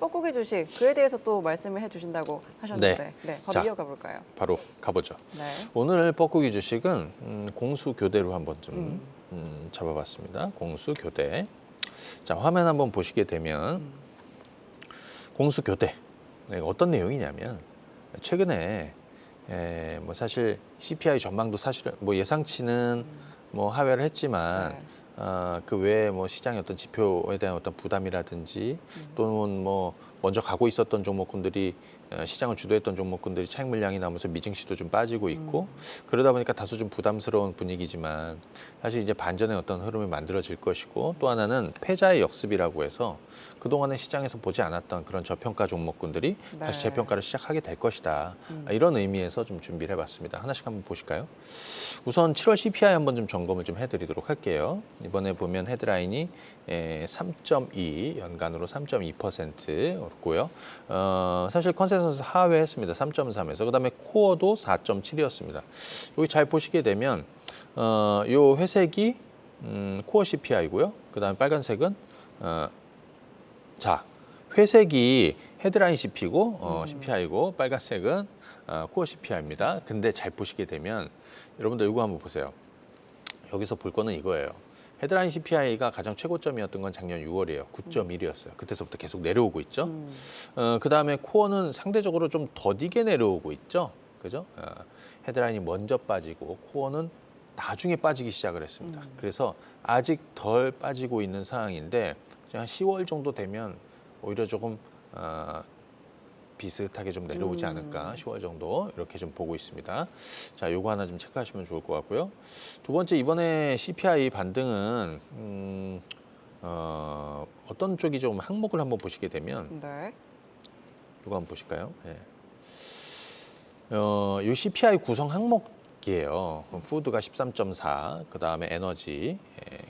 뻐꾸기 주식 그에 대해서 또 말씀을 해주신다고 하셨는데 바로 자, 이어가 볼까요? 바로 가보죠. 네. 오늘 뻐꾸기 주식은 공수교대로 한번 좀 잡아봤습니다. 공수교대. 자, 화면 한번 보시게 되면 공수교대. 어떤 내용이냐면 최근에 뭐 사실 CPI 전망도 사실은 뭐 예상치는 뭐 하회를 했지만 그 외에 뭐 시장의 어떤 지표에 대한 어떤 부담이라든지 또는 뭐 먼저 가고 있었던 종목군들이 시장을 주도했던 종목군들이 차익 물량이 나오면서 미증시도 좀 빠지고 있고 그러다 보니까 다소 좀 부담스러운 분위기지만 사실 이제 반전의 어떤 흐름이 만들어질 것이고 또 하나는 패자의 역습이라고 해서 그동안에 시장에서 보지 않았던 그런 저평가 종목군들이 다시 재평가를 시작하게 될 것이다. 이런 의미에서 좀 준비를 해봤습니다. 하나씩 한번 보실까요? 우선 7월 CPI 한번 좀 점검을 좀 해드리도록 할게요. 이번에 보면 헤드라인이 3.2 연간으로 3.2%였고요. 사실 컨센서스 하회했습니다. 3.3에서 그다음에 코어도 4.7이었습니다. 여기 잘 보시게 되면 요 회색이 코어 CPI고요. 그다음에 빨간색은 자 회색이 헤드라인 CP고 CPI고 빨간색은 코어 CPI입니다. 근데 잘 보시게 되면 여러분들 이거 한번 보세요. 여기서 볼 거는 이거예요. 헤드라인 CPI가 가장 최고점이었던 건 작년 6월이에요. 9.1이었어요. 그때서부터 계속 내려오고 있죠. 그다음에 코어는 상대적으로 좀 더디게 내려오고 있죠. 그죠? 헤드라인이 먼저 빠지고 코어는 나중에 빠지기 시작을 했습니다. 그래서 아직 덜 빠지고 있는 상황인데 한 10월 정도 되면 오히려 조금 비슷하게 좀 내려오지 않을까 10월 정도 이렇게 좀 보고 있습니다. 자, 요거 하나 좀 체크하시면 좋을 것 같고요. 두 번째 이번에 CPI 반등은 어떤 쪽이 좀 항목을 한번 보시게 되면 요거 한번 보실까요? 요 CPI 구성 항목이에요. 푸드가 13.4, 그 다음에 에너지,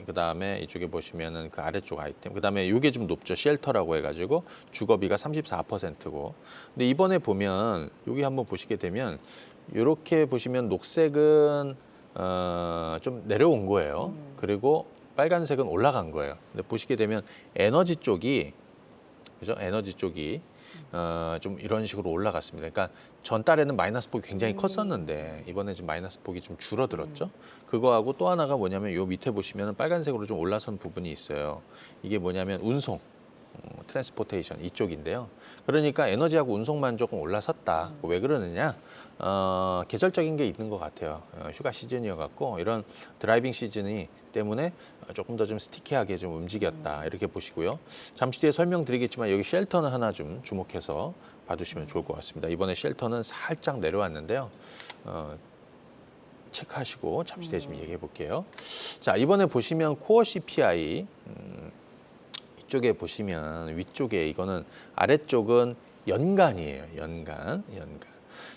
그 다음에 이쪽에 보시면은 그 아래쪽 아이템, 그 다음에 이게 좀 높죠. 쉘터라고 해가지고 주거비가 34%고. 근데 이번에 보면 여기 한번 보시게 되면 이렇게 보시면 녹색은 좀 내려온 거예요. 그리고 빨간색은 올라간 거예요. 근데 보시게 되면 에너지 쪽이 그죠? 에너지 쪽이 좀 이런 식으로 올라갔습니다. 그러니까 전달에는 마이너스 폭이 굉장히 컸었는데 이번에 지금 마이너스 폭이 좀 줄어들었죠. 그거하고 또 하나가 뭐냐면 요 밑에 보시면 빨간색으로 좀 올라선 부분이 있어요. 이게 뭐냐면 운송, 트랜스포테이션 이쪽인데요. 그러니까 에너지하고 운송만 조금 올라섰다. 왜 그러느냐? 계절적인 게 있는 것 같아요. 휴가 시즌이어갖고 이런 드라이빙 시즌이 때문에 조금 더 좀 스티키하게 좀 움직였다. 이렇게 보시고요. 잠시 뒤에 설명드리겠지만 여기 쉘터는 하나 좀 주목해서 봐주시면 좋을 것 같습니다. 이번에 쉘터는 살짝 내려왔는데요. 체크하시고 잠시 뒤에 좀 얘기해 볼게요. 자, 이번에 보시면 코어 CPI 이쪽에 보시면 위쪽에 이거는 아래쪽은 연간이에요. 연간.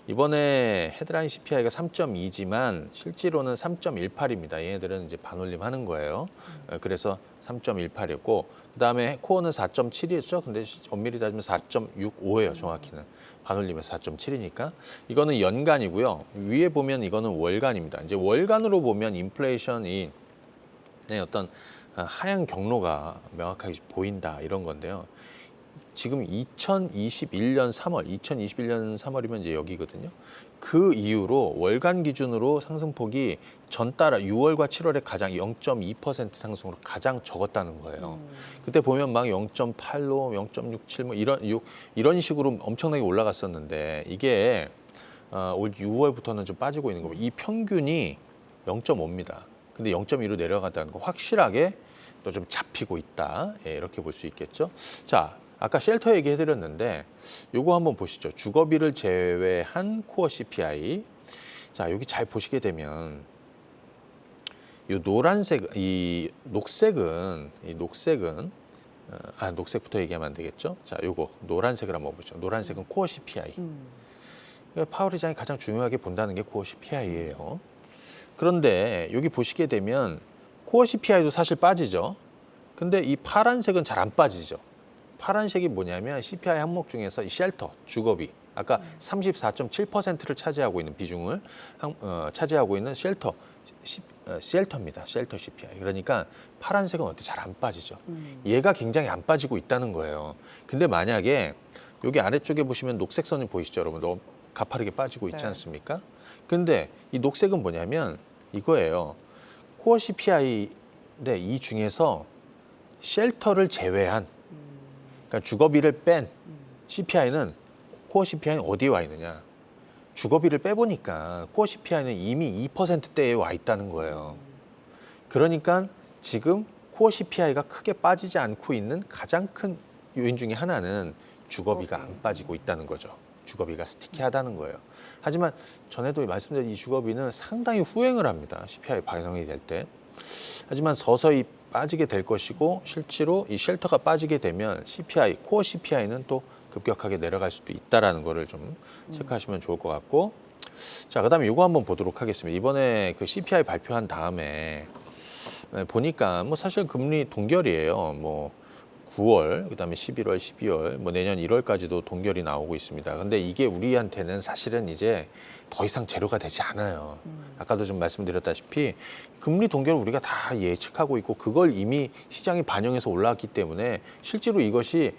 이번에 헤드라인 CPI가 3.2지만 실제로는 3.18입니다. 얘네들은 이제 반올림 하는 거예요. 그래서 3.18이었고 그다음에 코어는 4.7이었죠. 근데 엄밀히 따지면 4.65예요. 정확히는. 반올림에서 4.7이니까 이거는 연간이고요. 위에 보면 이거는 월간입니다. 이제 월간으로 보면 인플레이션이 어떤 하향 경로가 명확하게 보인다 이런 건데요. 지금 2021년 3월이면 이제 여기거든요. 그 이후로 월간 기준으로 상승폭이 전달 6월과 7월에 가장 0.2% 상승으로 가장 적었다는 거예요. 그때 보면 막 0.85, 0.67 뭐 이런 식으로 엄청나게 올라갔었는데 이게 올 6월부터는 좀 빠지고 있는 거고 이 평균이 0.5입니다. 근데 0.2로 내려갔다는 거 확실하게 또 좀 잡히고 있다. 이렇게 볼 수 있겠죠. 자, 아까 쉘터 얘기해드렸는데 요거 한번 보시죠. 주거비를 제외한 코어 CPI. 자, 여기 잘 보시게 되면 요 노란색, 이 녹색은 녹색부터 얘기하면 안 되겠죠. 자, 요거 노란색을 한번 보죠. 노란색은 코어 CPI. 파월 의장이 가장 중요하게 본다는 게 코어 CPI예요. 그런데 여기 보시게 되면 코어 CPI도 사실 빠지죠. 근데 이 파란색은 잘 안 빠지죠. 파란색이 뭐냐면 CPI 항목 중에서 이 쉘터, 주거비. 아까 34.7%를 차지하고 있는 비중을 차지하고 있는 쉘터 쉘터입니다. 쉘터 CPI. 그러니까 파란색은 어때 잘 안 빠지죠. 얘가 굉장히 안 빠지고 있다는 거예요. 근데 만약에 여기 아래쪽에 보시면 녹색 선이 보이시죠, 여러분? 너무 가파르게 빠지고 있지 네. 않습니까? 근데 이 녹색은 뭐냐면 이거예요. 코어 CPI인데 이 중에서 쉘터를 제외한, 그러니까 주거비를 뺀 CPI는 코어 CPI는 어디에 와 있느냐? 주거비를 빼보니까 코어 CPI는 이미 2%대에 와 있다는 거예요. 그러니까 지금 코어 CPI가 크게 빠지지 않고 있는 가장 큰 요인 중에 하나는 주거비가 안 빠지고 있다는 거죠. 주거비가 스티키하다는 거예요. 하지만 전에도 말씀드린 이 주거비는 상당히 후행을 합니다. CPI 반영이 될 때. 하지만 서서히 빠지게 될 것이고 실제로 이 쉘터가 빠지게 되면 CPI, 코어 CPI는 또 급격하게 내려갈 수도 있다라는 거를 좀 체크하시면 좋을 것 같고, 자, 그다음에 이거 한번 보도록 하겠습니다. 이번에 그 CPI 발표한 다음에 보니까 뭐 사실 금리 동결이에요. 뭐 9월, 그다음에 11월, 12월, 뭐 내년 1월까지도 동결이 나오고 있습니다. 근데 이게 우리한테는 사실은 이제 더 이상 재료가 되지 않아요. 아까도 좀 말씀드렸다시피 금리 동결을 우리가 다 예측하고 있고 그걸 이미 시장이 반영해서 올라왔기 때문에 실제로 이것이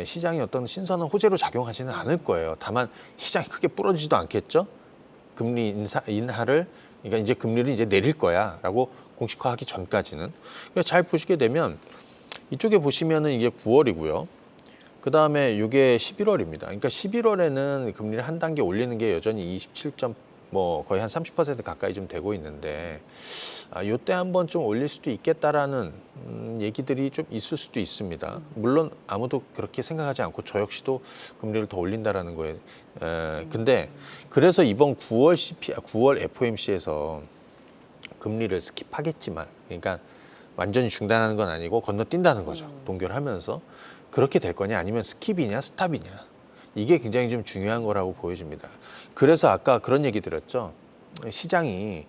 시장의 어떤 신선한 호재로 작용하지는 않을 거예요. 다만 시장이 크게 부러지지도 않겠죠. 금리 인하를, 그러니까 이제 금리를 이제 내릴 거야라고 공식화하기 전까지는. 잘 보시게 되면 이쪽에 보시면은 이게 9월이고요. 그 다음에 이게 11월입니다. 그러니까 11월에는 금리를 한 단계 올리는 게 여전히 27점, 뭐 거의 한 30% 가까이 좀 되고 있는데, 이때 한번 좀 올릴 수도 있겠다라는 얘기들이 좀 있을 수도 있습니다. 물론 아무도 그렇게 생각하지 않고 저 역시도 금리를 더 올린다라는 거예요. 근데 그래서 이번 9월 FOMC에서 금리를 스킵하겠지만, 그러니까 완전히 중단하는 건 아니고 건너뛴다는 거죠. 동결하면서. 그렇게 될 거냐 아니면 스킵이냐 스탑이냐. 이게 굉장히 좀 중요한 거라고 보여집니다. 그래서 아까 그런 얘기 드렸죠. 시장이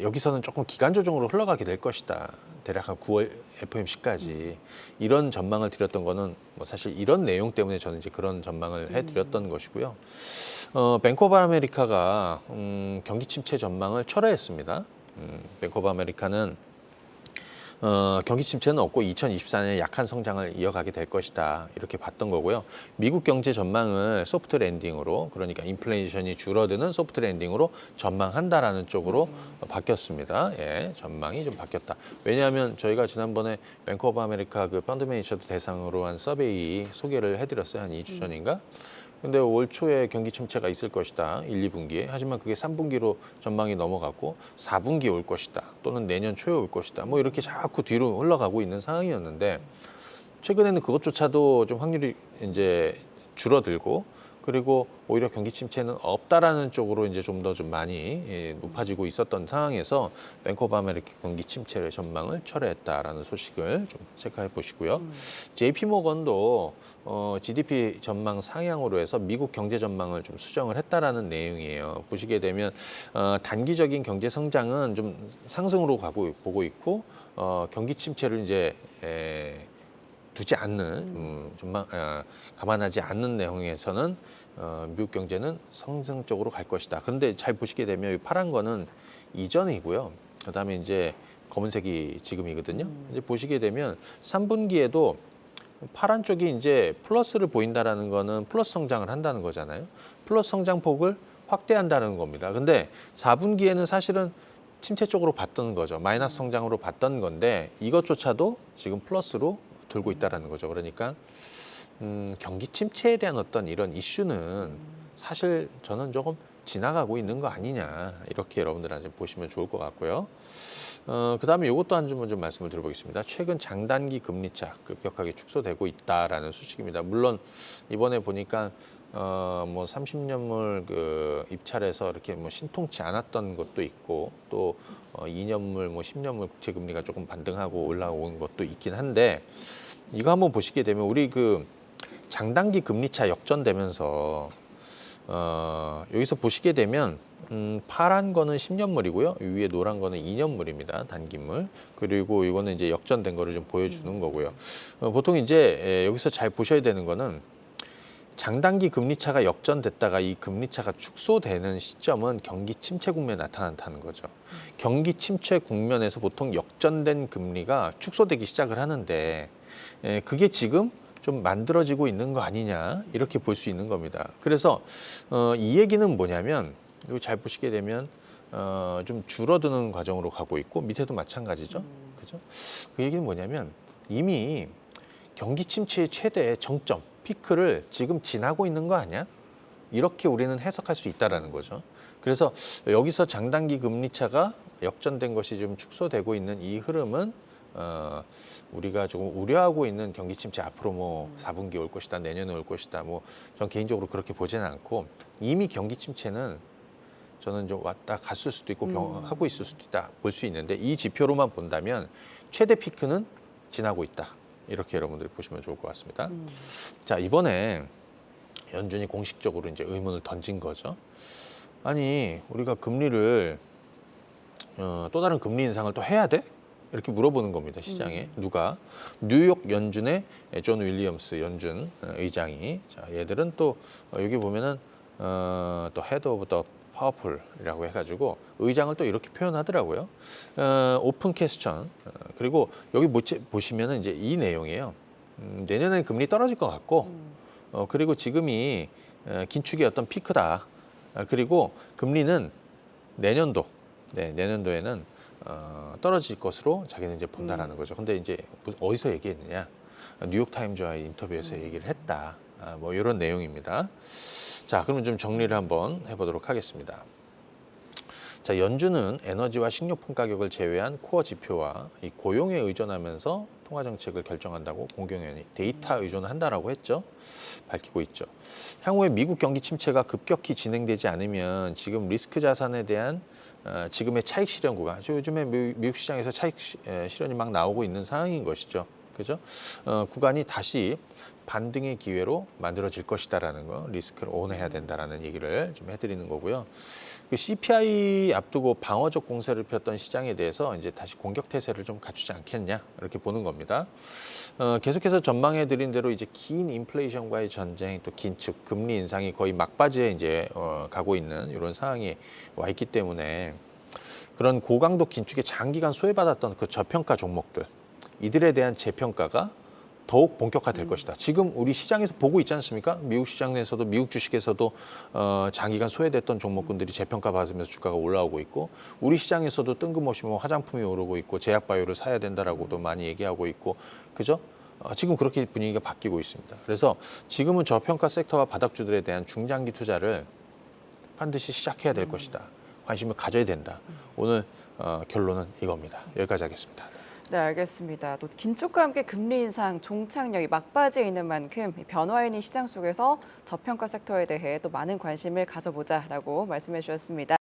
여기서는 조금 기간 조정으로 흘러가게 될 것이다. 대략 한 9월 FOMC까지 이런 전망을 드렸던 거는 뭐 사실 이런 내용 때문에 저는 이제 그런 전망을 해드렸던 것이고요. 뱅크 오브 아메리카가 경기 침체 전망을 철회했습니다. 뱅크 오브 아메리카는 경기 침체는 없고 2024년에 약한 성장을 이어가게 될 것이다. 이렇게 봤던 거고요. 미국 경제 전망을 소프트 랜딩으로, 그러니까 인플레이션이 줄어드는 소프트 랜딩으로 전망한다라는 쪽으로 바뀌었습니다. 예, 전망이 좀 바뀌었다. 왜냐하면 저희가 지난번에 뱅크 오브 아메리카 그 펀드 매니저들 대상으로 한 서베이 소개를 해드렸어요. 한 2주 전인가? 근데 올 초에 경기 침체가 있을 것이다. 1, 2분기에. 하지만 그게 3분기로 전망이 넘어갔고 4분기에 올 것이다. 또는 내년 초에 올 것이다. 뭐 이렇게 자꾸 뒤로 흘러가고 있는 상황이었는데 최근에는 그것조차도 좀 확률이 이제 줄어들고 그리고 오히려 경기 침체는 없다라는 쪽으로 이제 좀 더 좀 많이 높아지고 있었던 상황에서 뱅크 오브 아메리카 경기 침체의 전망을 철회했다라는 소식을 좀 체크해 보시고요. JP 모건도 GDP 전망 상향으로 해서 미국 경제 전망을 좀 수정을 했다라는 내용이에요. 보시게 되면 단기적인 경제 성장은 좀 상승으로 보고 있고 경기 침체를 이제 두지 않는 전망, 감안하지 않는 내용에서는 미국 경제는 성장 쪽으로 갈 것이다. 그런데 잘 보시게 되면 이 파란 거는 이전이고요. 그다음에 이제 검은색이 지금이거든요. 이제 보시게 되면 3분기에도 파란 쪽이 이제 플러스를 보인다라는 거는 플러스 성장을 한다는 거잖아요. 플러스 성장폭을 확대한다는 겁니다. 근데 4분기에는 사실은 침체 쪽으로 봤던 거죠. 마이너스 성장으로 봤던 건데 이것조차도 지금 플러스로 돌고 있다라는 거죠. 그러니까 경기 침체에 대한 어떤 이런 이슈는 사실 저는 조금 지나가고 있는 거 아니냐 이렇게 여러분들한테 보시면 좋을 것 같고요. 그다음에 이것도 한 점 좀 말씀을 드려보겠습니다. 최근 장단기 금리차 급격하게 축소되고 있다라는 소식입니다. 물론 이번에 보니까 뭐 30년물 그 입찰에서 이렇게 뭐 신통치 않았던 것도 있고 또 2년물 뭐 10년물 국채 금리가 조금 반등하고 올라온 것도 있긴 한데 이거 한번 보시게 되면 우리 그 장단기 금리차 역전되면서 여기서 보시게 되면 파란 거는 10년물이고요. 위에 노란 거는 2년물입니다. 단기물. 그리고 이거는 이제 역전된 거를 좀 보여주는 거고요. 보통 이제 여기서 잘 보셔야 되는 거는 장단기 금리 차가 역전됐다가 이 금리 차가 축소되는 시점은 경기 침체 국면에 나타난다는 거죠. 경기 침체 국면에서 보통 역전된 금리가 축소되기 시작을 하는데 그게 지금 좀 만들어지고 있는 거 아니냐 이렇게 볼 수 있는 겁니다. 그래서 이 얘기는 뭐냐면 이거 잘 보시게 되면 좀 줄어드는 과정으로 가고 있고 밑에도 마찬가지죠. 그죠? 그 얘기는 뭐냐면 이미 경기 침체의 최대 정점, 피크를 지금 지나고 있는 거 아니야? 이렇게 우리는 해석할 수 있다라는 거죠. 그래서 여기서 장단기 금리 차가 역전된 것이 좀 축소되고 있는 이 흐름은 우리가 조금 우려하고 있는 경기 침체 앞으로 뭐 4분기 올 것이다, 내년에 올 것이다. 뭐 전 개인적으로 그렇게 보지는 않고 이미 경기 침체는 저는 좀 왔다 갔을 수도 있고 하고 있을 수도 있다 볼 수 있는데 이 지표로만 본다면 최대 피크는 지나고 있다. 이렇게 여러분들이 보시면 좋을 것 같습니다. 자, 이번에 연준이 공식적으로 이제 의문을 던진 거죠. 아니, 우리가 금리를 또 다른 금리 인상을 또 해야 돼? 이렇게 물어보는 겁니다. 시장에. 누가? 뉴욕 연준의 존 윌리엄스 연준 의장이. 자, 얘들은 또 여기 보면은 또 헤드 오브 더 파워풀이라고 해가지고 의장을 또 이렇게 표현하더라고요. 오픈 퀘스천. 그리고 여기 보시면은 이제 이 내용이에요. 내년에는 금리 떨어질 것 같고, 그리고 지금이 긴축의 어떤 피크다. 그리고 금리는 내년도에는 떨어질 것으로 자기는 이제 본다라는 거죠. 근데 이제 어디서 얘기했느냐? 뉴욕 타임즈와의 인터뷰에서 얘기를 했다. 뭐 이런 내용입니다. 자, 그러면 좀 정리를 한번 해보도록 하겠습니다. 자, 연준은 에너지와 식료품 가격을 제외한 코어 지표와 이 고용에 의존하면서 통화 정책을 결정한다고 공경연히 데이터 의존한다라고 했죠. 밝히고 있죠. 향후에 미국 경기 침체가 급격히 진행되지 않으면 지금 리스크 자산에 대한 지금의 차익 실현 구간, 요즘에 미국 시장에서 차익 실현이 막 나오고 있는 상황인 것이죠. 그죠? 구간이 다시 반등의 기회로 만들어질 것이다라는 거, 리스크를 오너해야 된다라는 얘기를 좀 해드리는 거고요. 그 CPI 앞두고 방어적 공세를 폈던 시장에 대해서 이제 다시 공격 태세를 좀 갖추지 않겠냐 이렇게 보는 겁니다. 계속해서 전망해드린 대로 이제 긴 인플레이션과의 전쟁, 또 긴축, 금리 인상이 거의 막바지에 이제 가고 있는 이런 상황이 와 있기 때문에 그런 고강도 긴축에 장기간 소외받았던 그 저평가 종목들, 이들에 대한 재평가가 더욱 본격화될 것이다. 지금 우리 시장에서 보고 있지 않습니까? 미국 시장에서도 미국 주식에서도 장기간 소외됐던 종목군들이 재평가 받으면서 주가가 올라오고 있고 우리 시장에서도 뜬금없이 뭐 화장품이 오르고 있고 제약바이오를 사야 된다라고도 많이 얘기하고 있고 그죠? 지금 그렇게 분위기가 바뀌고 있습니다. 그래서 지금은 저평가 섹터와 바닥주들에 대한 중장기 투자를 반드시 시작해야 될 것이다. 관심을 가져야 된다. 오늘 결론은 이겁니다. 여기까지 하겠습니다. 네, 알겠습니다. 또 긴축과 함께 금리 인상 종착역이 막바지에 있는 만큼 변화해 있는 시장 속에서 저평가 섹터에 대해 또 많은 관심을 가져보자라고 말씀해 주셨습니다.